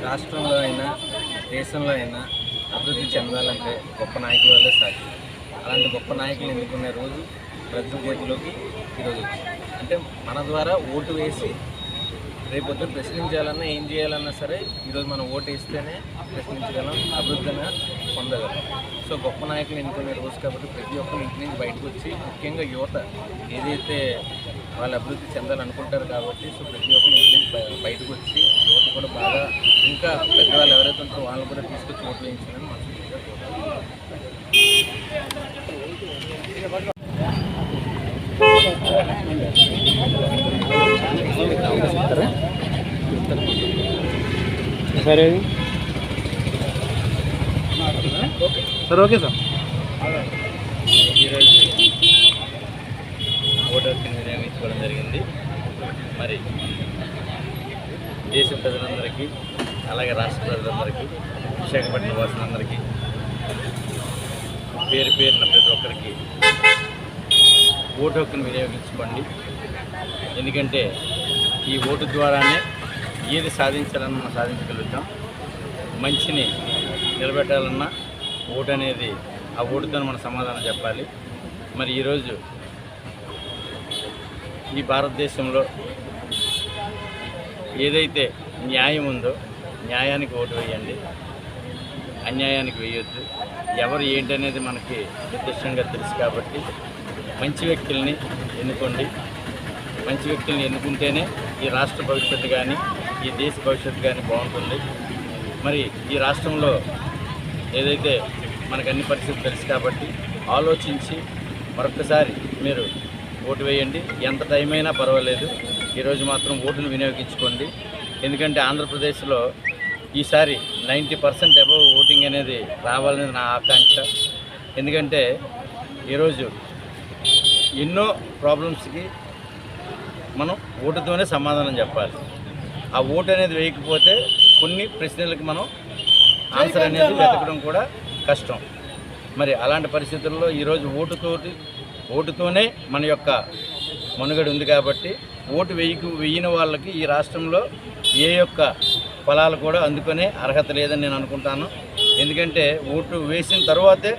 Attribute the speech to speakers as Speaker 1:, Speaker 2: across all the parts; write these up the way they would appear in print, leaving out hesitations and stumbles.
Speaker 1: రాష్ట్రంలో అయినా దేశంలో అయినా అభివృద్ధి చెందాలంటే గొప్ప నాయకుల వల్లే సాధ్యం. అలాంటి గొప్ప నాయకులు ఎన్నుకునే రోజు ప్రజల చేతిలోకి ఈరోజు వచ్చింది. అంటే మన ద్వారా ఓటు వేసి రేపొద్దున ప్రశ్నించాలన్నా ఏం చేయాలన్నా సరే ఈరోజు మనం ఓటు వేస్తేనే ప్రశ్నించగలం, అభివృద్ధిని పొందగలం. సో గొప్ప నాయకులు ఎన్నుకునే రోజు కాబట్టి ప్రతి ఒక్కరు ఇంటి నుంచి బయటకు వచ్చి, ముఖ్యంగా యువత ఏదైతే వాళ్ళు అభివృద్ధి చెందాలనుకుంటారు కాబట్టి సో ప్రతి ఒక్కరు ఇంటి నుంచి బయటకు వచ్చి యువత కూడా బాగా ఇంకా పెద్దవాళ్ళు ఎవరైతే ఉంటారో వాళ్ళని కూడా తీసుకొచ్చి ఓట్లు వేయించాలని మనస్ఫూర్తిగా
Speaker 2: సరే సార్. Okay sir.
Speaker 1: ఈరోజు ఓటు హక్కుని వినియోగించుకోవడం జరిగింది. మరి దేశ ప్రజలందరికీ అలాగే రాష్ట్ర ప్రజలందరికీ, విశాఖపట్నం వాసులందరికీ పేరు పేరున ప్రతి ఒక్కరికి ఓటు హక్కును వినియోగించుకోండి. ఎందుకంటే ఈ ఓటు ద్వారానే ఏది సాధించాలన్నా మనం సాధించగలుగుతాం. మంచిని నిలబెట్టాలన్నా ఓటు అనేది ఆ ఓటుతో మనం సమాధానం చెప్పాలి. మరి ఈరోజు ఈ భారతదేశంలో ఏదైతే న్యాయం ఉందో న్యాయానికి ఓటు వేయండి, అన్యాయానికి వేయొద్దు. ఎవరు ఏంటనేది మనకి నిర్దిష్టంగా తెలుసు కాబట్టి మంచి వ్యక్తుల్ని ఎన్నుకోండి. మంచి వ్యక్తుల్ని ఎన్నుకుంటేనే ఈ రాష్ట్ర భవిష్యత్తు కానీ ఈ దేశ భవిష్యత్తు కానీ బాగుంటుంది. మరి ఈ రాష్ట్రంలో ఏదైతే మనకు అన్ని పరిస్థితులు తెలుసు కాబట్టి ఆలోచించి మరొకసారి మీరు ఓటు వేయండి. ఎంత టైం అయినా పర్వాలేదు, ఈరోజు మాత్రం ఓటును వినియోగించుకోండి. ఎందుకంటే ఆంధ్రప్రదేశ్లో ఈసారి 90% అబవ్ ఓటింగ్ అనేది రావాలనేది నా ఆకాంక్ష. ఎందుకంటే ఈరోజు ఎన్నో ప్రాబ్లమ్స్కి మనం ఓటుతోనే సమాధానం చెప్పాలి. ఆ ఓటు అనేది వేయకపోతే కొన్ని ప్రశ్నలకు మనం ఆన్సర్ అనేది వెతకడం కూడా కష్టం. మరి అలాంటి పరిస్థితుల్లో ఈరోజు ఓటుతోనే మన యొక్క మనుగడ ఉంది కాబట్టి ఓటు వేయని వాళ్ళకి ఈ రాష్ట్రంలో ఏ యొక్క ఫలాలు కూడా అందుకునే అర్హత లేదని నేను అనుకుంటాను. ఎందుకంటే ఓటు వేసిన తర్వాతే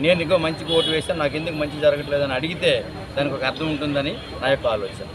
Speaker 1: నేను ఇంకో మంచికి ఓటు వేస్తే నాకు ఎందుకు మంచి జరగట్లేదని అడిగితే దానికి ఒక అర్థం ఉంటుందని నా యొక్క ఆలోచన.